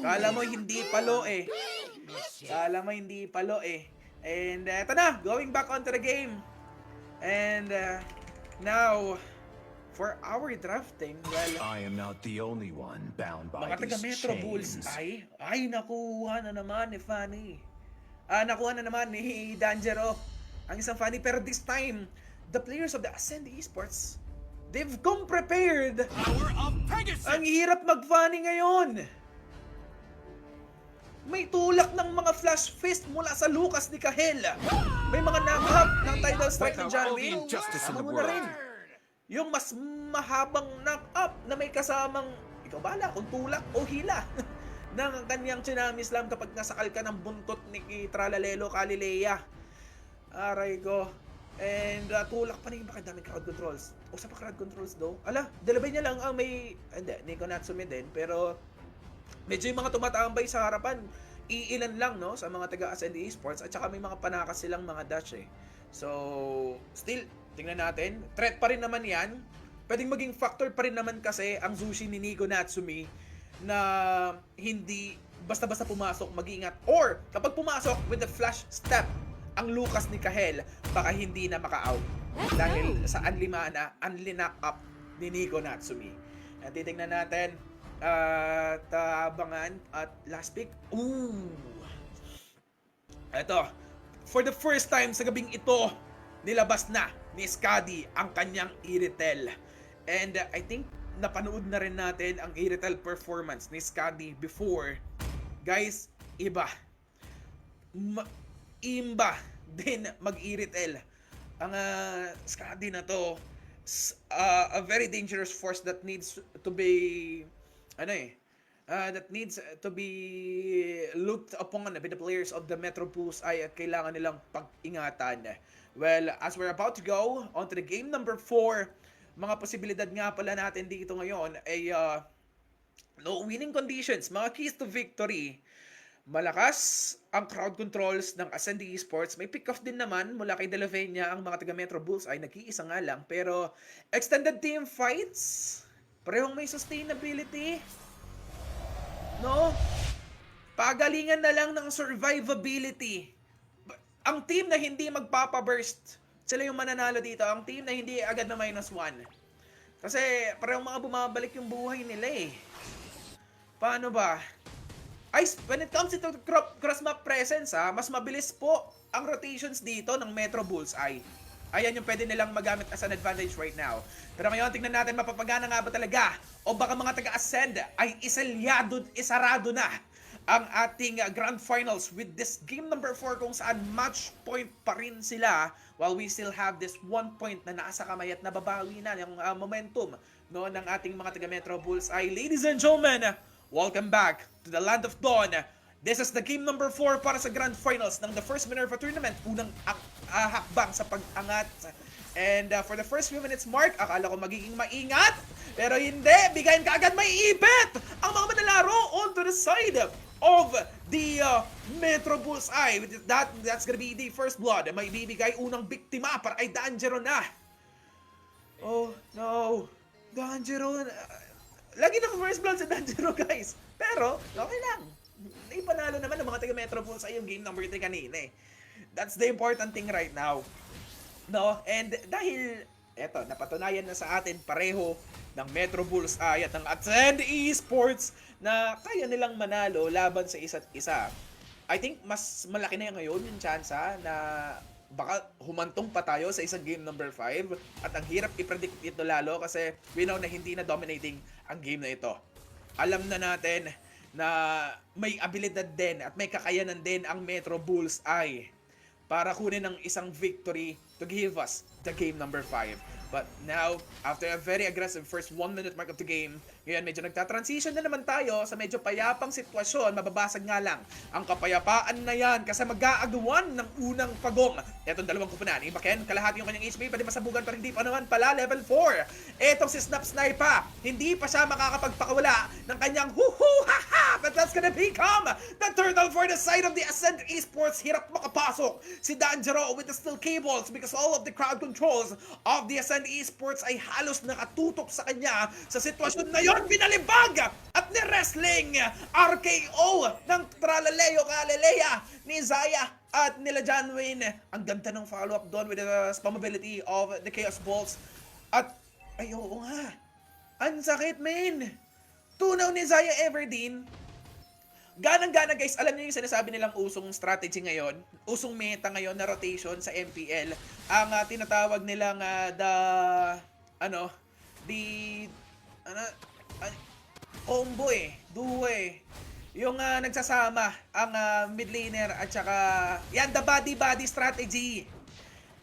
Kala mo hindi palo eh. Kala mo hindi palo eh. And eto na, going back onto the game. And now, for our drafting, well, I am not the only one bound by mga taga these Metro Bulls chains. ay nakuha na naman ni Fanny. Nakuha na naman ni Danjero ang isang Fanny, pero this time, the players of the Ascend Esports, they've come prepared. Power of Pegasus! Ang hirap mag-Fanny ngayon. May tulak ng mga flash fist mula sa Lucas ni Kahel. May mga knock-up ng Tidal Strike ni John All the Wayne. injustice in the Ano mo na world. rin? Yung mas mahabang knock-up na may kasamang, ikaw bala kung tulak o hila ng kanyang Tsunami Slam kapag nasakal ka ng buntot ni Tralalelo Galilea. Aray ko. And tulak pa rin, bakit daming crowd controls? O sa pa crowd controls daw? Ala, dalabay niya lang ang may, hindi, Nico Natsume din, pero medyo yung mga tumatambay sa harapan, iilan lang, no, sa mga taga Ascend Esports, at saka may mga panakas silang mga dash eh. So, still, tingnan natin, threat pa rin naman yan. Pwedeng maging factor pa rin naman kasi ang Zushi ni Nico Natsumi na hindi basta-basta pumasok, mag-iingat. Or, kapag pumasok with the flash step, ang Lucas ni Kahel, baka hindi na maka-out. Dahil sa unli-knock up ni Nico Natsumi. At titignan natin, at abangan at last pick. Eto, for the first time sa gabing ito, nilabas na ni Skadi ang kanyang Iritel. And I think napanood na rin natin ang Iritel performance ni Skadi before. Guys, iba. Imba din mag-Iritel. Ang Skadi na to, a very dangerous force that needs to be that needs to be looked upon by the players of the Metro Bulls ay at kailangan nilang pag-ingatan. Well, as we're about to go on to the game number 4, mga posibilidad nga pala natin dito ngayon ay no winning conditions, mga keys to victory. Malakas ang crowd controls ng Ascend Esports. May pick-off din naman mula kay De La Peña ang mga taga Metro Bulls ay nag-iisa nga lang. Pero extended team fights, parehong may sustainability. No? Pagalingan na lang ng survivability. Ang team na hindi magpapaburst, sila yung mananalo dito. Ang team na hindi agad na -1. Kasi parehong mga bumabalik yung buhay nila eh. Paano ba? When it comes to cross-map presence, mas mabilis po ang rotations dito ng Metro Bulls ay. Ayan yung pwede nilang magamit as an advantage right now. Pero ngayon, tingnan natin, mapapagana nga ba talaga? O baka mga taga-Ascend ay isarado na ang ating Grand Finals with this game number 4 kung saan match point pa rin sila while we still have this 1 point na nasa kamay at nababawi na yung momentum no, ng ating mga taga-Metro Bulls ay. Ladies and gentlemen, welcome back to the Land of Dawn. This is the game number 4 para sa Grand Finals ng the first Minerva Tournament. Unang hakbang sa pag-angat. And for the first few minutes mark, akala ko magiging maingat. Pero hindi, bigayin ka agad may ipit ang mga manlalaro onto the side of the Metro Bulls ay. That's gonna be the first blood. May bibigay unang biktima para ay Danjero na. Oh no, Danjero. Lagi na first blood sa Danjero, guys. Pero okay lang. Ipanalo naman ng mga taga Metro Bulls ay yung game number 3 kanina eh. That's the important thing right now. No? And dahil eto, napatunayan na sa atin pareho ng Metro Bulls ay at ng Ascend Esports na kaya nilang manalo laban sa isa't isa. I think mas malaki na ngayon yung tsansa na baka humantong pa tayo sa isang game number 5 at ang hirap i-predict ito lalo kasi we know na hindi na dominating ang game na ito. Alam na natin na may abilidad din at may kakayanan din ang Metro Bulls ay para kunin ng isang victory to give us the game number 5. But now, after a very aggressive first 1 minute mark of the game, ngayon medyo nagta-transition na naman tayo sa medyo payapang sitwasyon. Mababasag nga lang ang kapayapaan na yan kasi mag-aagawan ng unang pagong. Etong dalawang kupunan, Ibaken, kalahati yung kanyang HP, pwede masabugan pero hindi pa naman pala level 4. Etong si Snap Sniper, hindi pa siya makakapagpakawala ng kanyang hu-hu-ha-ha! But that's that's gonna become the turtle for the side of the Ascend Esports. Hirap makapasok si Danjero with the steel cables because all of the crowd controls of the Ascend Esports ay halos nakatutok sa kanya. Sa sitwasyon na yon, binalibag at ni-wrestling RKO ng Tralaleo Galilea ni Zaya at nila John Wayne. Ang ganda ng follow-up doon with the spammability of the Chaos Bolts. At, ay oo nga, ang sakit, man. Tunaw ni Zaya Everdeen. Ganang-gana guys, alam niyo yung sinasabi nilang usong strategy ngayon, usong meta ngayon na rotation sa MPL. Ang tinatawag nilang combo duo yung nagsasama ang mid laner at saka yan, the body strategy.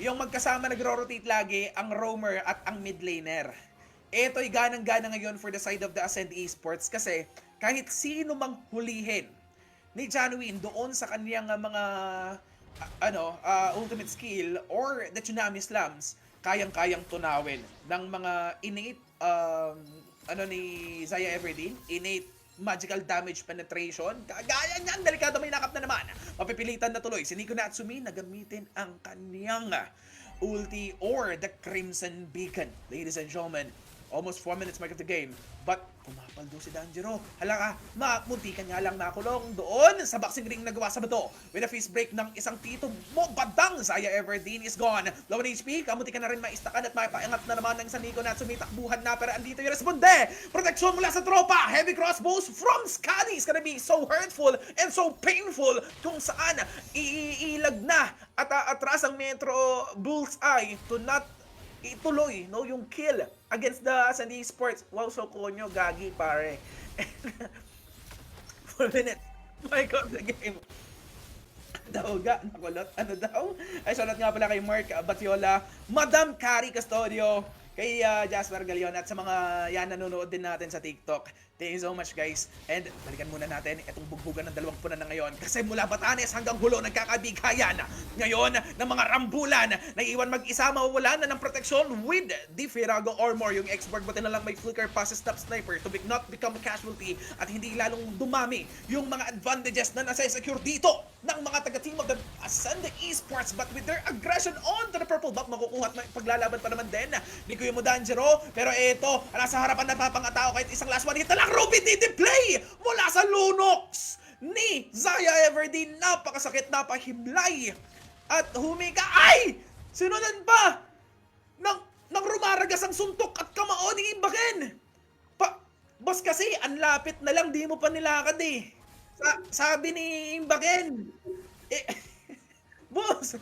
Yung magkasama nagro-rotate lagi ang roamer at ang mid laner. Eto'y ganang-gana ngayon for the side of the Ascend Esports kasi kahit sino mang hulihin ni Janwin doon sa kaniyang mga ultimate skill or the Tsunami Slams, kayang-kayang tunawin ng mga innate ni Zaya Everdeen, innate magical damage penetration. Kagaya niyan, delikado, may nakap na naman. Mapipilitan na tuloy si Nico Natsumi na gamitin ang kaniyang ulti or the Crimson Beacon. Ladies and gentlemen, almost 4 minutes mark of the game. But pumapaldo si Danjero. Hala ka, muntikan nga lang nakulong doon sa boxing ring na gawa sa bato. With a face break ng isang tito mo, badang Zaya Everdeen is gone. Low on HP, kamunti ka na rin maistakan at maipaangat na naman ng Saniko na sumitakbuhan na, pero andito yung responde. Proteksyon mula sa tropa. Heavy crossbows from Scotty is gonna be so hurtful and so painful kung saan iilag na at atras ang Metro Bullseye to not ituloy yung kill against the Ascend Esports. Wow, so konyo, gagi pare. 4 minutes. My God, the game. Daoga, nakulot. Ano daw? Ay, salat nga pala kay Mark Batiola, Madam Cari Custodio, kay Jasper Galeon at sa mga yan nanonood din natin sa TikTok. Thank you so much guys. And balikan muna natin itong bugbugan ng dalawang punan na ngayon. Kasi mula Batanes hanggang Hulo nagkakabigayan. Ngayon ng mga rambulan na iwan mag-isa, mawawala na ng proteksyon with the Firago Armor. Yung expert buti na lang may flicker passes top sniper to not become a casualty at hindi lalong dumami yung mga advantages na nasa-secure dito ng mga taga-team of the Ascend Esports. But with their aggression on to the purple buff, makukuha at paglalaban pa naman din ni Kuya Danjero. Pero eto, nasa harapan na papangatao kahit isang last one hit na lang. Ruby play mula sa Lunox ni Zaya Everdeen. Napakasakit, napahimlay at humiga. Ay! Sinunan pa nang rumaragas ang suntok at kamao ni Imbaken. Boss kasi, ang lapit na lang, di mo pa nilakad eh. Sabi ni Imbaken, boss,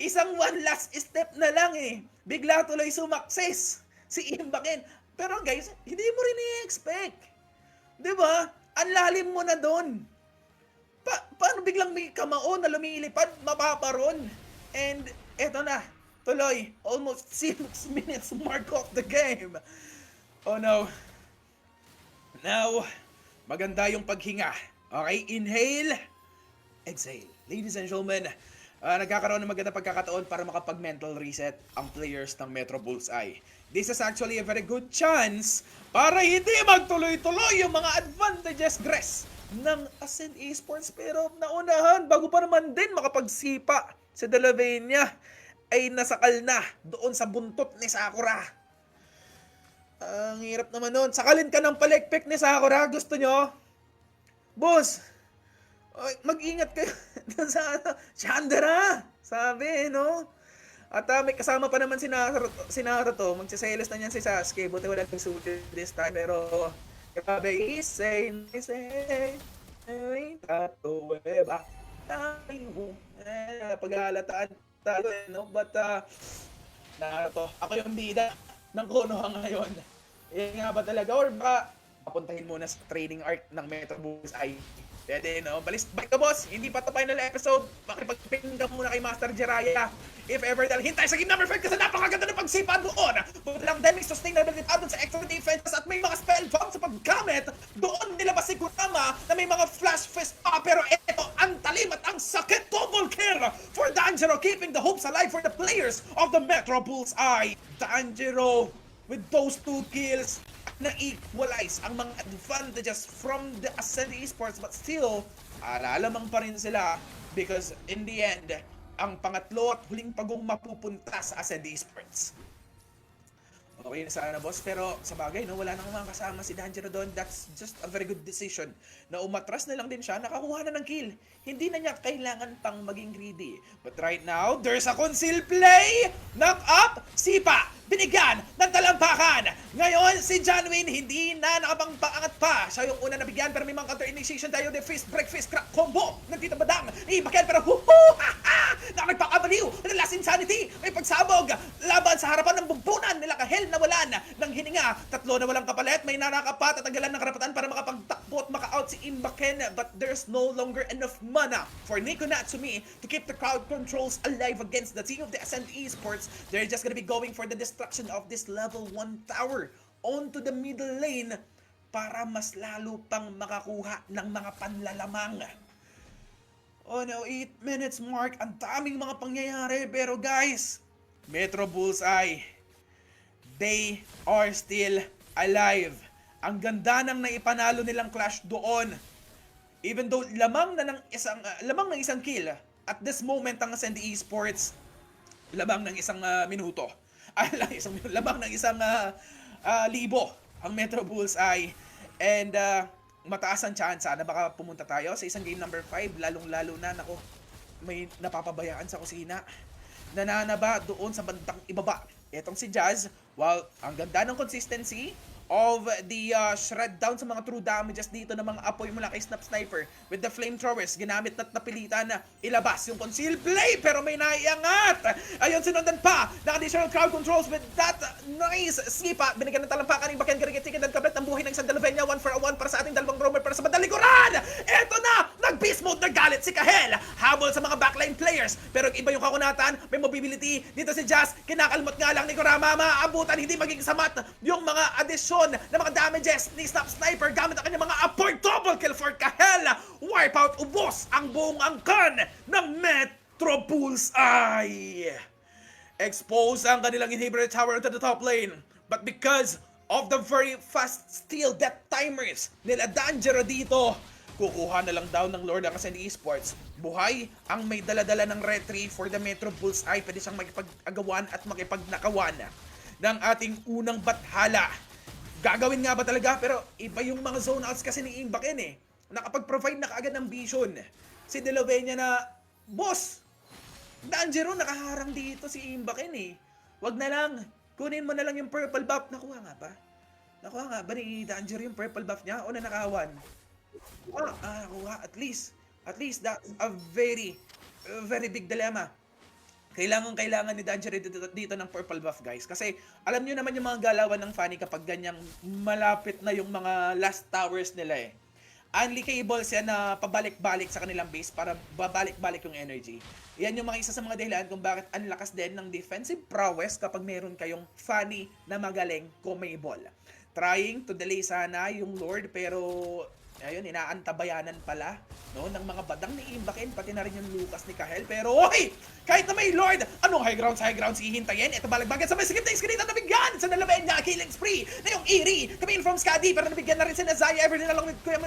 isang one last step na lang eh. Bigla tuloy sumakses si Imbaken. Pero guys, hindi mo rin i-expect. Diba? Ang lalim mo na doon. Paano biglang may kamao na lumilipad, mapaparon? And eto na, tuloy, almost 6 minutes mark of the game. Oh no. Now, maganda yung paghinga. Okay, inhale, exhale. Ladies and gentlemen, nagkakaroon ng maganda pagkakataon para makapag-mental reset ang players ng Metro Bullseye. This is actually a very good chance para hindi magtuloy-tuloy yung mga advantages ng Ascend Esports. Pero naunahan, bago pa naman din makapagsipa sa Delavenia, ay nasakal na doon sa buntot ni Sakura. Ang hirap naman nun. Sakalin ka ng palekpek ni Sakura. Gusto nyo? Boss, mag-ingat kayo sa Chandra. Sabi, no? At may kasama pa naman si Naruto. Magsiselos na niyan si Sasuke. Buti wala nang suit this time. Pero, grabe, isay, tatuweba. Paghalataan tayo, no? But, Naruto, ako yung bida ng Konoha ngayon. Nga ba talaga? Or baka papuntahin muna sa training arc ng Metro Bullseye. Pwede, no? Balik ka, boss. Hindi pa ito final episode. Makipag-ping ka muna kay Master Jiraiya. If ever, dahil hintay sa game number 5 kasi napakaganda ng pagsipa doon. Buti lang dahil may sustainability doon sa extra defenses at may mga spell bomb sa paggamit. Doon nilabas si Kurama na may mga flash fist pa. Pero ito, ang talim at ang sakit. Double kill for Danjero, keeping the hopes alive for the players of the Metro Bullseye. Danjero with those 2 kills. na-equalize ang mga advantages from the Ascend Esports, but still, alalamang pa rin sila because in the end, ang pangatlo at huling pagong mapupunta sa Ascend Esports. Okay na sana, boss. Pero sa bagay, no, wala nang mga kasama si Danjiro doon. That's just a very good decision. Na umatras na lang din siya, nakakuha na ng kill. Hindi na niya kailangan pang maging greedy. But right now, there's a conceal play! Knock up! Sipa! Binigyan ng talampakan! Ngayon, si John Wayne hindi na nakapangpaangat pa. Siya yung una nabigyan, pero may mga counter initiation tayo. The fist break, fist crack combo ng Tita Badang. Ibakel, pero na nagpakabaliw ng Last Insanity. May pagsabog laban sa harapan ng bumbunan nila kahel nawalan ng hininga. Tatlo na walang kapalit. May narakapat at tagalan ng karapatan para makapagtakbo at maka-out si Imbaken. But there's no longer enough mana for Nico Natsumi to keep the crowd controls alive against the team of the Ascent Esports. They're just gonna be going for the destruction of this level 1 tower onto the middle lane para mas lalo pang makakuha ng mga panlalamang. Oh no, 8 minutes mark. Ang daming mga pangyayari. Pero guys, Metro Bullseye, they are still alive. Ang ganda ng naipanalo nilang clash doon. Even though lamang ng isang kill at this moment ang Ascend Esports, lamang ng isang minuto. Lamang ng isang libo ang Metro Bullseye. And mataas ang tsansa na baka pumunta tayo sa isang game number 5, lalong-lalo na, nako, may napapabayaan sa kusina. Nananaba doon sa bandang ibaba. Etong si Jazz, while ang ganda ng consistency of the shred down sa mga true damages dito ng mga apoy mula kay Snap Sniper with the flamethrowers, ginamit na't napilitan na ilabas yung conceal play, pero may naiangat. Ayun, sinundan pa ng additional crowd controls with that nice sipa. Binigyan ng talampakan ng Baken Garigetikin at kablet ng buhay ng Sandalovenia. 1-for-1 para sa ating dalawang roamer para sa bandalikuran. Eto na! Nag-beast mode, nagalit si Kahel. Habol sa mga backline players, pero iba yung kakunatan, may mobility. Dito si Jazz, kinakalmot nga lang ni Kurama, maaabutan, hindi maging samat yung mga addition na mga damages ni Snap Sniper gamit ang kanyang mga apport. Double kill for Kahel. Wipeout, ubos ang buong angkan ng Metro Bullseye. Expose ang kanilang inhibitor tower to the top lane. But because of the very fast steal death timers nila Danjiro dito, kukuha na lang daw ng Lord ng Ascend Esports. Buhay ang may daladala ng retry for the Metro Bullseye. Pwede siyang makipag-agawan at makipagnakawan ng ating unang bathala. Gagawin nga ba talaga? Pero iba yung mga zone outs kasi ni Imbaken eh. Nakapag-provide na kaagad ng vision. Si Delovenia na, boss, Danjiro nakaharang dito si Imbaken eh. Wag na lang, kunin mo na lang yung purple buff. Nakuha nga ba? Nakuha nga ba ni Danjiro yung purple buff niya o nanakawan? Nakuha. At least that's a very, very big dilemma. Kailangan ni Danjiro dito ng purple buff, guys. Kasi alam nyo naman yung mga galawan ng Fanny kapag ganyang malapit na yung mga last towers nila eh. Unlikable siya na pabalik-balik sa kanilang base para babalik-balik yung energy. Yan yung mga isa sa mga dahilan kung bakit ang lakas din ng defensive prowess kapag meron kayong Fanny na magaling kumable. Trying to delay sana yung Lord, pero ayun, inaantabayanan pala no, ng mga badang ni Imbaken, pati na rin yung Lucas ni Kahel. Pero oy, kahit na may Lord, anong high grounds hihintayin? Ito balagbagan sa may sikip na iskinita, nabigyan sa Nalavenya, killing spree na yung Eerie, coming from Skadi, pero nabigyan na rin si Nazaya Everton along with Kuya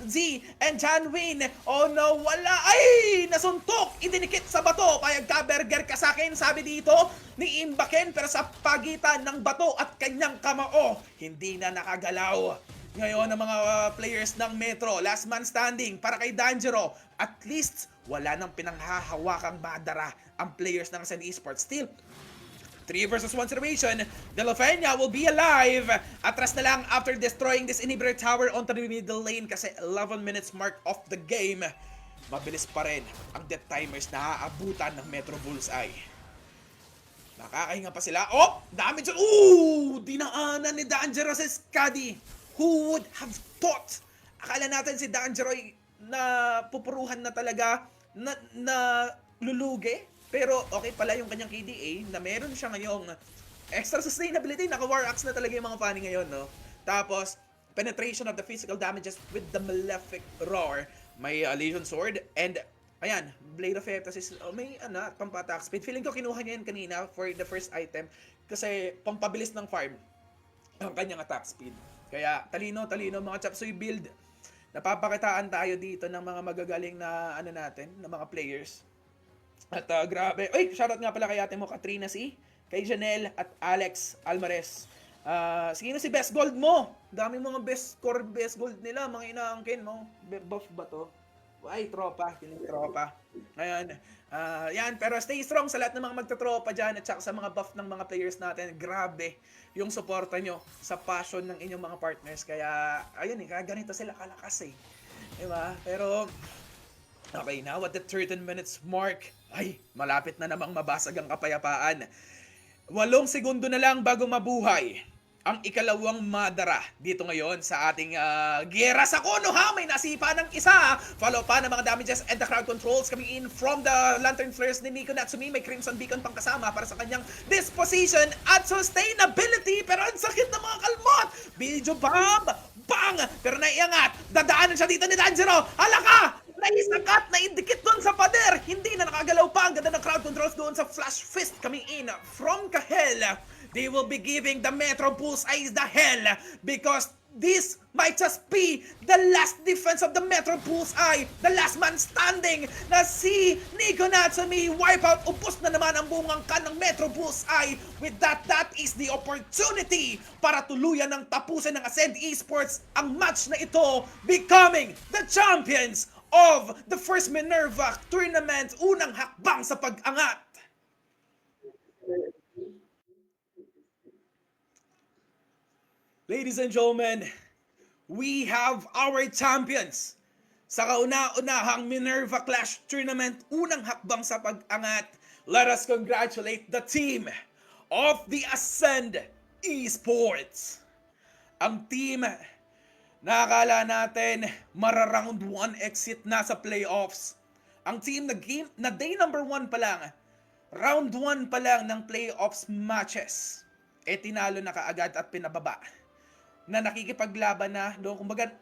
Z and John Wayne. Oh no, wala, ay, nasuntok, idinikit sa bato, payag ka burger ka sa akin, sabi dito ni Imbaken, pero sa pagitan ng bato at kanyang kamao, hindi na nakagalaw. Ngayon ang mga players ng Metro, last man standing para kay Danjiro. At least wala nang pinanghahawakang badara ang players ng Ascend Esports. Still, 3 versus 1 situation. Delovenia will be alive. Atras na lang after destroying this inhibitor tower onto the middle lane kasi 11 minutes mark of the game. Mabilis pa rin ang death timers na aabutan ng Metro Bullseye. Nakakahinga pa sila. Oh! Damage! Ooh! Dinaanan ni Danjiro sa Skadi. Who would have thought? Akala natin si Danjiro na pupuruhan na talaga, na lulugi. Pero okay pala yung kanyang KDA na meron siya ngayong extra sustainability. Naka-War Axe na talaga yung mga Fanny ngayon, no? Tapos, penetration of the physical damages with the Malefic Roar. May Legion Sword and ayan, Blade of Eptasis. May pampa-attack speed. Feeling ko kinuha niya yan kanina for the first item kasi pampabilis ng farm. ang kanyang attack speed. Kaya talino mga Chapsuy build. Napapakitaan tayo dito ng mga magagaling na ano natin, ng mga players. At grabe. Uy, shoutout nga pala kay ate mo, Katrina C, kay Janelle at Alex Alvarez. Sino si Best Gold mo? Daming mga best score, best gold nila, mga inaangkin mo. Buff ba to? Ay, tropa. Yung tropa. Ngayon, yan. Pero stay strong sa lahat ng mga magtatropa dyan at saka sa mga buff ng mga players natin. Grabe yung suporta nyo sa passion ng inyong mga partners. Kaya, ayun eh, kaya ganito sila kalakas eh. Diba? Pero, okay, now at the 13 minutes mark, ay, malapit na namang mabasag ang kapayapaan. 8 segundo na lang bago mabuhay ang ikalawang madara dito ngayon sa ating giyera sa Konoha. May nasipa ng isa. Follow pa ng mga damages and the crowd controls coming in from the lantern flares ni Nico Natsumi. May Crimson Beacon pang kasama para sa kanyang disposition at sustainability. Pero ang sakit ng mga kalmot. Video bomb! Bang! Pero naiangat. Dadaanan siya dito ni Danjiro. Halaka! Naisakat, naidikit doon sa pader. Hindi na nakagalaw pa. Ang ganda ng crowd controls doon sa flash fist coming in from Kahel. They will be giving the Metro Bullseyes the hell because this might just be the last defense of the Metro Bullseye. The last man standing na si Nico Natsumi. Wipeout, ubos na naman ang buong angkan ng Metro Bullseye. With that, that is the opportunity para tuluyan ng tapusin ng Ascend Esports ang match na ito, becoming the champions of the first Minerva tournament, unang hakbang sa pag-angat. Ladies and gentlemen, we have our champions sa kauna-unahang Minerva Clash tournament, unang hakbang sa pag-angat. Let us congratulate the team of the Ascend Esports. Ang team na akala natin mara-round 1 exit na sa playoffs. Ang team na day number 1 pa lang, round 1 pa lang ng playoffs matches, tinalo na kaagad at pinababa. Na nakikipaglaban na, kumbaga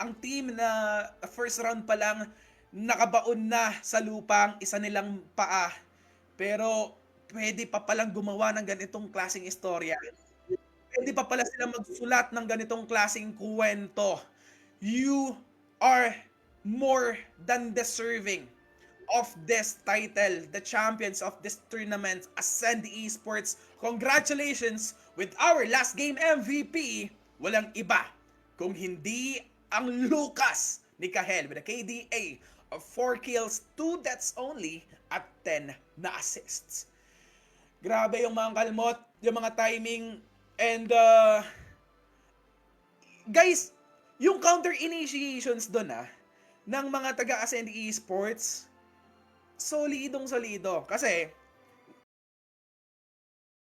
ang team na first round pa lang, nakabaon na sa lupang isa nilang paa. Pero pwede pa palang gumawa ng ganitong klaseng istorya. Hindi pa pala sila magsulat ng ganitong klaseng kwento. You are more than deserving of this title, the champions of this tournament, Ascend Esports. Congratulations with our last game MVP. Walang iba kung hindi ang Lucas ni Kahel with a KDA of 4 kills, 2 deaths only at 10 na assists. Grabe yung mga kalmot, yung mga timing. And guys, yung counter initiations doon ng mga taga-Ascend Esports, solidong solido. Kasi